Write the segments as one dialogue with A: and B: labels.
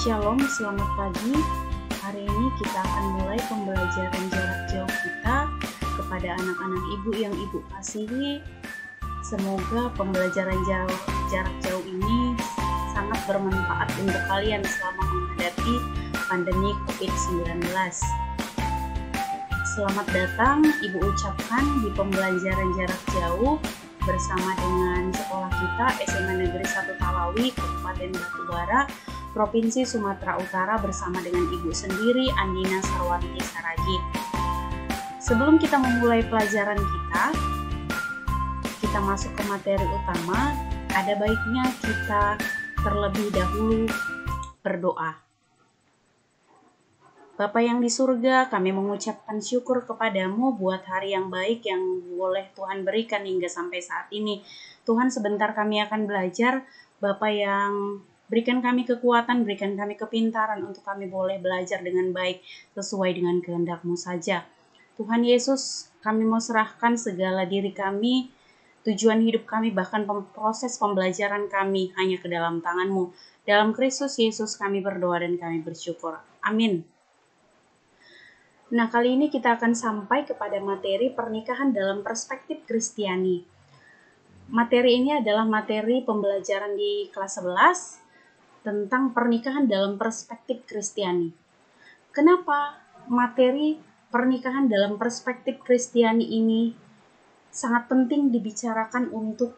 A: Shalom, selamat pagi. Hari ini kita akan mulai pembelajaran jarak jauh kita kepada anak-anak ibu yang ibu kasihi. Semoga pembelajaran jarak jauh ini sangat bermanfaat untuk kalian selama menghadapi pandemi COVID-19. Selamat datang Ibu ucapkan di pembelajaran jarak jauh bersama dengan sekolah kita SMA Negeri 1 Talawi, Kabupaten Batubara, Provinsi Sumatera Utara bersama dengan Ibu sendiri, Andina Sarwanti Saragih. Sebelum kita memulai pelajaran kita masuk ke materi utama, ada baiknya kita terlebih dahulu berdoa. Bapa yang di surga, kami mengucapkan syukur kepadamu buat hari yang baik yang boleh Tuhan berikan hingga sampai saat ini. Tuhan, sebentar kami akan belajar. Bapa yang berikan kami kekuatan, berikan kami kepintaran untuk kami boleh belajar dengan baik sesuai dengan kehendak-Mu saja. Tuhan Yesus, kami mau serahkan segala diri kami, tujuan hidup kami, bahkan proses pembelajaran kami hanya ke dalam tangan-Mu. Dalam Kristus Yesus kami berdoa dan kami bersyukur. Amin. Nah, kali ini kita akan sampai kepada materi pernikahan dalam perspektif Kristiani. Materi ini adalah materi pembelajaran di kelas 11 tentang pernikahan dalam perspektif Kristiani. Kenapa materi pernikahan dalam perspektif Kristiani ini sangat penting dibicarakan untuk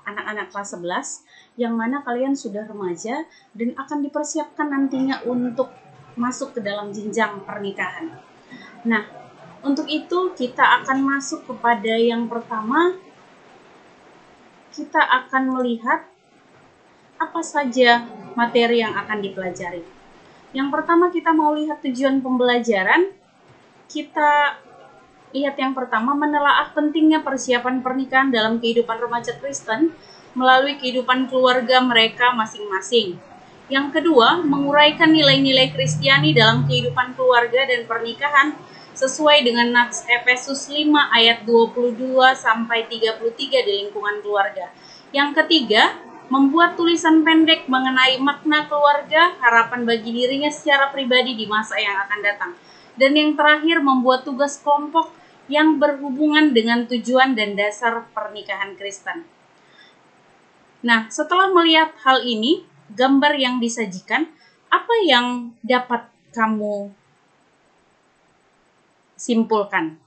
A: anak-anak kelas 11 yang mana kalian sudah remaja dan akan dipersiapkan nantinya untuk masuk ke dalam jenjang pernikahan. Nah, untuk itu kita akan masuk kepada yang pertama. Kita akan melihat apa saja materi yang akan dipelajari. Yang pertama kita mau lihat tujuan pembelajaran. Kita lihat yang pertama, menelaah pentingnya persiapan pernikahan dalam kehidupan remaja Kristen melalui kehidupan keluarga mereka masing-masing. Yang kedua, menguraikan nilai-nilai Kristiani dalam kehidupan keluarga dan pernikahan sesuai dengan Nats Efesus 5 ayat 22 sampai 33 di lingkungan keluarga. Yang ketiga, membuat tulisan pendek mengenai makna keluarga, harapan bagi dirinya secara pribadi di masa yang akan datang. Dan yang terakhir, membuat tugas kelompok yang berhubungan dengan tujuan dan dasar pernikahan Kristen. Nah, setelah melihat hal ini, gambar yang disajikan, apa yang dapat kamu simpulkan?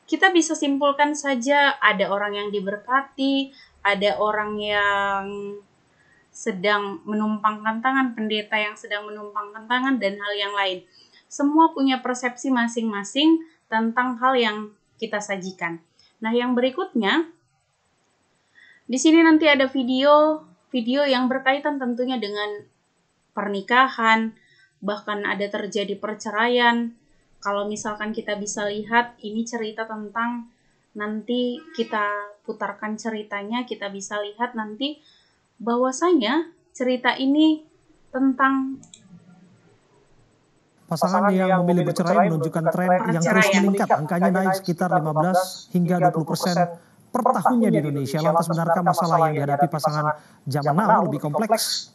A: Kita bisa simpulkan saja ada orang yang diberkati, ada orang yang sedang menumpangkan tangan, pendeta yang sedang menumpangkan tangan, dan hal yang lain. Semua punya persepsi masing-masing tentang hal yang kita sajikan. Nah, yang berikutnya, di sini nanti ada video yang berkaitan tentunya dengan pernikahan, bahkan ada terjadi perceraian. Kalau misalkan kita bisa lihat, ini cerita tentang, nanti kita putarkan ceritanya, kita bisa lihat nanti bahwasanya cerita ini tentang
B: pasangan yang memilih bercerai menunjukkan tren yang terus meningkat. Angkanya naik sekitar 15 hingga 20% per tahunnya di Indonesia. Lantas benarkah masalah yang dihadapi pasangan zaman now lebih kompleks?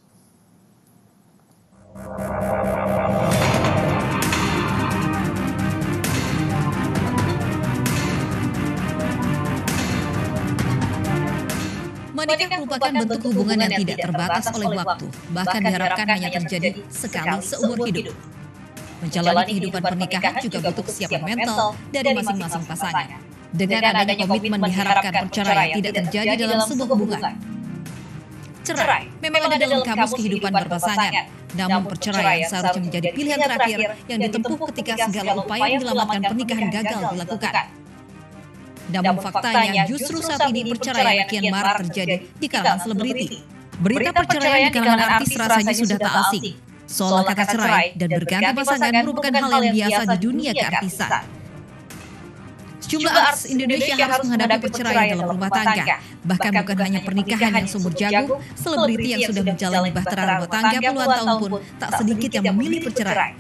C: Menikah merupakan bentuk hubungan yang tidak terbatas oleh waktu, bahkan diharapkan hanya terjadi sekali seumur hidup. Menjalani kehidupan pernikahan juga butuh kesiapan mental dari masing-masing pasangan. Dengan adanya komitmen diharapkan perceraian tidak terjadi dalam sebuah hubungan. Cerai memang ada dalam kamus kehidupan berpasangan, namun perceraian seharusnya menjadi pilihan terakhir yang ditempuh ketika segala upaya menyelamatkan pernikahan gagal dilakukan. Namun faktanya justru saat ini perceraian kian marak terjadi di kalangan selebriti. Berita perceraian di kalangan artis rasanya sudah tak asing. Soal kata cerai dan berganti pasangan merupakan hal yang biasa di dunia keartisan. Sejumlah artis Indonesia harus menghadapi perceraian dalam rumah tangga. Bahkan bukan hanya pernikahan yang sumur jagung, selebriti yang sudah menjalani bahtera rumah tangga puluhan tahun pun tak sedikit yang memilih bercerai.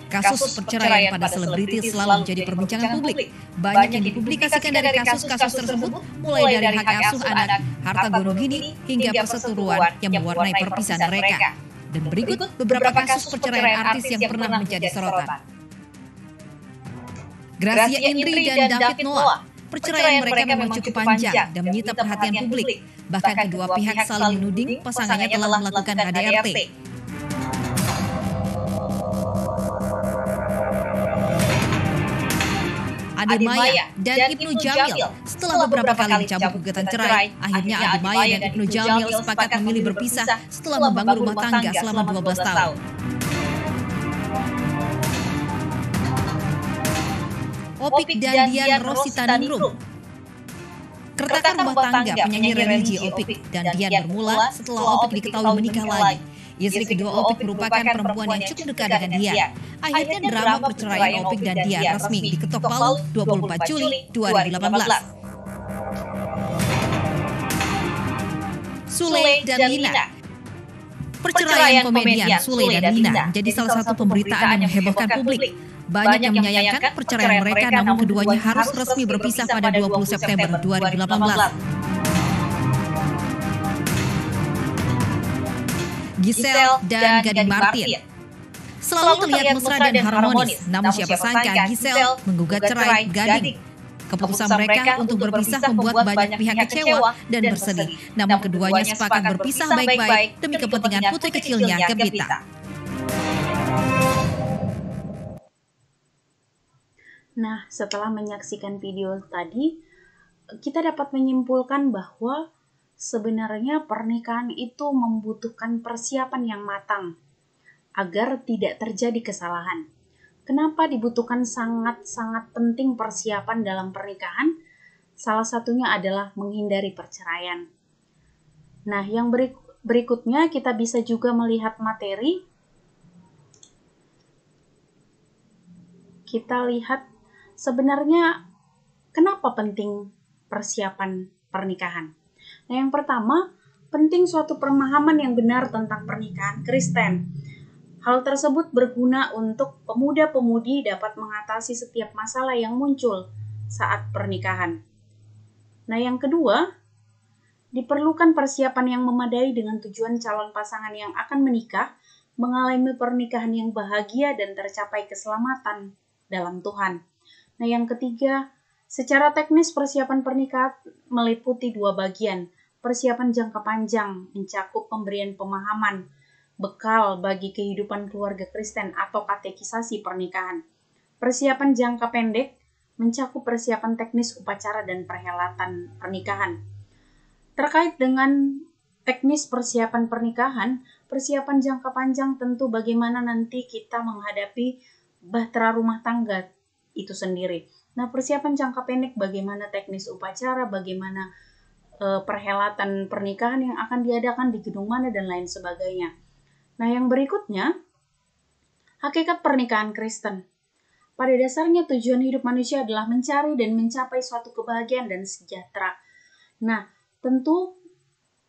C: Kasus perceraian pada selebriti selalu menjadi perbincangan publik. Banyak yang dipublikasikan dari kasus-kasus tersebut, mulai dari hak asuh anak, harta gono gini, hingga perseteruan yang mewarnai perpisahan mereka. Dan berikut beberapa kasus perceraian artis yang pernah menjadi sorotan. Gracia Indri dan David Noah. Perceraian mereka memang cukup panjang dan menyita perhatian publik. Bahkan kedua pihak saling menuding pasangannya telah melakukan KDRT. Ade Maya dan Ibnu Jamil. Setelah beberapa kali mencabut gugatan cerai, akhirnya Ade Maya dan Ibnu Jamil sepakat memilih berpisah setelah membangun rumah tangga selama 12 tahun. Opik dan Dian Rositaningrum. Keretakan rumah tangga penyanyi religi Opik dan Dian bermula setelah Opik diketahui menikah lagi. Istri kedua Opik merupakan perempuan yang cukup dekat dengan Dian. Akhirnya drama perceraian Opik dan Dian resmi diketok palu 24 Juli 2018. Sule dan Lina. Perceraian komedian Sule dan Lina menjadi salah satu pemberitaan yang menghebohkan publik. Banyak yang menyayangkan perceraian mereka, namun keduanya harus resmi berpisah pada 20 September 2018. Giselle dan Gading Martin selalu terlihat mesra dan harmonis, namun siapa sangka Giselle menggugat cerai Gading. Keputusan mereka untuk berpisah membuat banyak pihak kecewa dan bersedih, namun keduanya sepakat berpisah baik-baik demi kepentingan putri kecilnya Gevita.
A: Nah, setelah menyaksikan video tadi, kita dapat menyimpulkan bahwa sebenarnya pernikahan itu membutuhkan persiapan yang matang agar tidak terjadi kesalahan. Kenapa dibutuhkan sangat-sangat penting persiapan dalam pernikahan? Salah satunya adalah menghindari perceraian. Nah, yang berikutnya kita bisa juga melihat materi. Kita lihat sebenarnya kenapa penting persiapan pernikahan. Nah, yang pertama, penting suatu pemahaman yang benar tentang pernikahan Kristen. Hal tersebut berguna untuk pemuda-pemudi dapat mengatasi setiap masalah yang muncul saat pernikahan. Nah, yang kedua, diperlukan persiapan yang memadai dengan tujuan calon pasangan yang akan menikah mengalami pernikahan yang bahagia dan tercapai keselamatan dalam Tuhan. Nah, yang ketiga, secara teknis persiapan pernikahan meliputi dua bagian. Persiapan jangka panjang mencakup pemberian pemahaman, bekal bagi kehidupan keluarga Kristen atau katekisasi pernikahan. Persiapan jangka pendek mencakup persiapan teknis upacara dan perhelatan pernikahan. Terkait dengan teknis persiapan pernikahan, persiapan jangka panjang tentu bagaimana nanti kita menghadapi bahtera rumah tangga itu sendiri. Nah, persiapan jangka pendek bagaimana teknis upacara, bagaimana perhelatan pernikahan yang akan diadakan di gedung mana dan lain sebagainya. Nah, yang berikutnya, hakikat pernikahan Kristen. Pada dasarnya tujuan hidup manusia adalah mencari dan mencapai suatu kebahagiaan dan sejahtera. Nah, tentu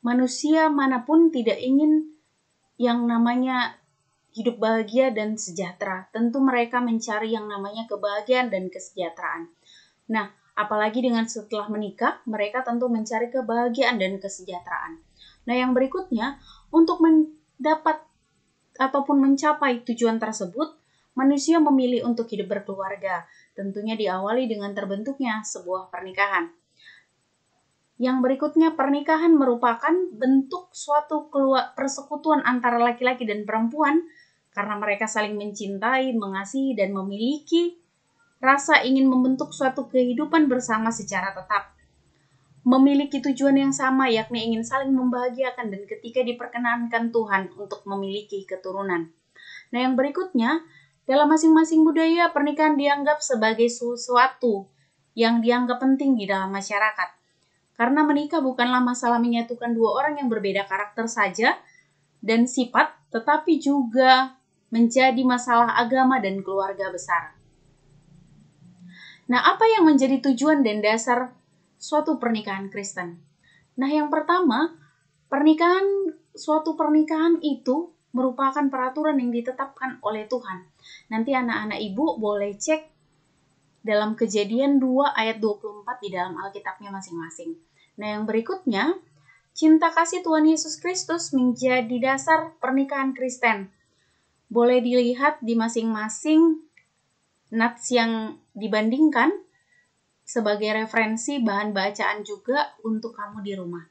A: manusia manapun tidak ingin yang namanya hidup bahagia dan sejahtera. Tentu mereka mencari yang namanya kebahagiaan dan kesejahteraan. Nah, apalagi dengan setelah menikah, mereka tentu mencari kebahagiaan dan kesejahteraan. Nah, yang berikutnya, untuk mendapat ataupun mencapai tujuan tersebut, manusia memilih untuk hidup berkeluarga. Tentunya diawali dengan terbentuknya sebuah pernikahan. Yang berikutnya, pernikahan merupakan bentuk suatu persekutuan antara laki-laki dan perempuan karena mereka saling mencintai, mengasihi, dan memiliki rasa ingin membentuk suatu kehidupan bersama secara tetap. Memiliki tujuan yang sama, yakni ingin saling membahagiakan dan ketika diperkenankan Tuhan untuk memiliki keturunan. Nah, yang berikutnya, dalam masing-masing budaya, pernikahan dianggap sebagai sesuatu yang dianggap penting di dalam masyarakat. Karena menikah bukanlah masalah menyatukan dua orang yang berbeda karakter saja dan sifat, tetapi juga menjadi masalah agama dan keluarga besar. Nah, apa yang menjadi tujuan dan dasar suatu pernikahan Kristen? Nah, yang pertama, suatu pernikahan itu merupakan peraturan yang ditetapkan oleh Tuhan. Nanti anak-anak ibu boleh cek dalam Kejadian 2 ayat 24 di dalam Alkitabnya masing-masing. Nah, yang berikutnya, Cinta kasih Tuhan Yesus Kristus menjadi dasar pernikahan Kristen. Boleh dilihat di masing-masing nats yang dibandingkan sebagai referensi bahan bacaan juga untuk kamu di rumah.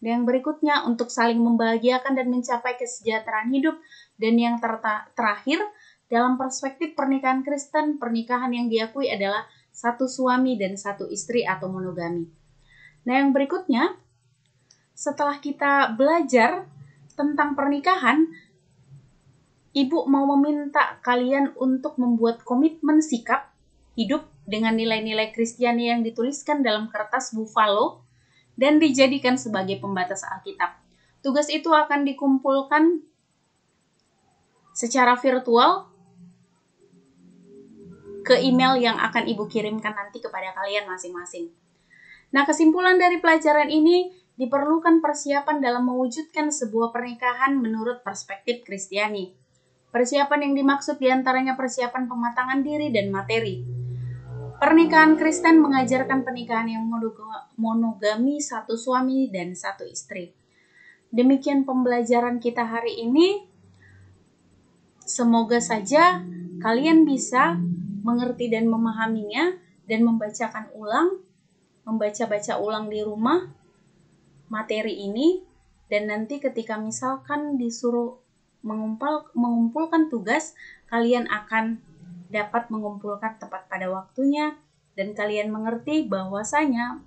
A: Dan yang berikutnya, untuk saling membahagiakan dan mencapai kesejahteraan hidup. Dan yang terakhir, dalam perspektif pernikahan Kristen, pernikahan yang diakui adalah satu suami dan satu istri atau monogami. Nah, yang berikutnya, setelah kita belajar tentang pernikahan, Ibu mau meminta kalian untuk membuat komitmen sikap hidup dengan nilai-nilai Kristiani yang dituliskan dalam kertas buffalo dan dijadikan sebagai pembatas Alkitab. Tugas itu akan dikumpulkan secara virtual ke email yang akan Ibu kirimkan nanti kepada kalian masing-masing. Nah, kesimpulan dari pelajaran ini, diperlukan persiapan dalam mewujudkan sebuah pernikahan menurut perspektif Kristiani. Persiapan yang dimaksud diantaranya persiapan pematangan diri dan materi. Pernikahan Kristen mengajarkan pernikahan yang monogami, satu suami dan satu istri. Demikian pembelajaran kita hari ini. Semoga saja kalian bisa mengerti dan memahaminya dan membaca-baca ulang di rumah materi ini, dan nanti ketika misalkan disuruh mengumpulkan tugas, kalian akan dapat mengumpulkan tepat pada waktunya, dan kalian mengerti bahwasanya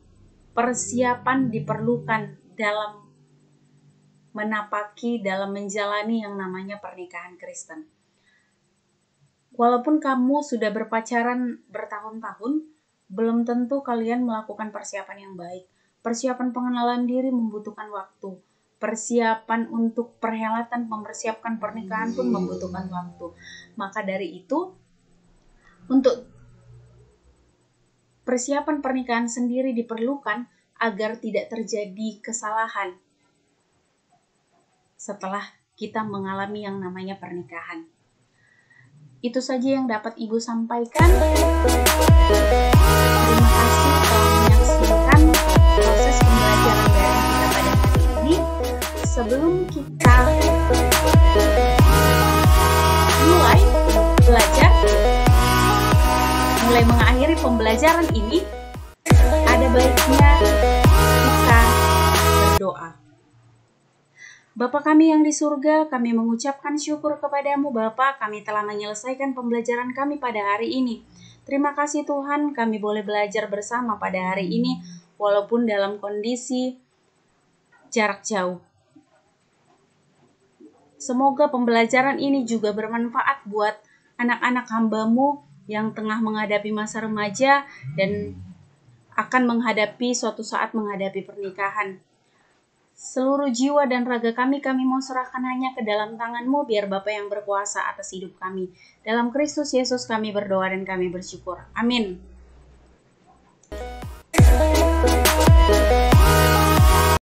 A: persiapan diperlukan dalam dalam menjalani yang namanya pernikahan Kristen. Walaupun kamu sudah berpacaran bertahun-tahun, belum tentu kalian melakukan persiapan yang baik. Persiapan pengenalan diri membutuhkan waktu. Persiapan untuk perhelatan, mempersiapkan pernikahan pun membutuhkan waktu. Maka dari itu, untuk persiapan pernikahan sendiri diperlukan agar tidak terjadi kesalahan setelah kita mengalami yang namanya pernikahan. Itu saja yang dapat Ibu sampaikan. Terima kasih telah menyaksikan proses pembelajaran daring kita pada hari ini. Sebelum kita mulai belajar, mulai mengakhiri pembelajaran ini, ada baiknya kita berdoa. Bapa kami yang di surga, kami mengucapkan syukur kepadamu Bapa, kami telah menyelesaikan pembelajaran kami pada hari ini. Terima kasih Tuhan, kami boleh belajar bersama pada hari ini, walaupun dalam kondisi jarak jauh. Semoga pembelajaran ini juga bermanfaat buat anak-anak hamba-Mu yang tengah menghadapi masa remaja dan akan suatu saat menghadapi pernikahan. Seluruh jiwa dan raga kami mau serahkan hanya ke dalam tangan-Mu, biar Bapa yang berkuasa atas hidup kami. Dalam Kristus Yesus kami berdoa dan kami bersyukur. Amin.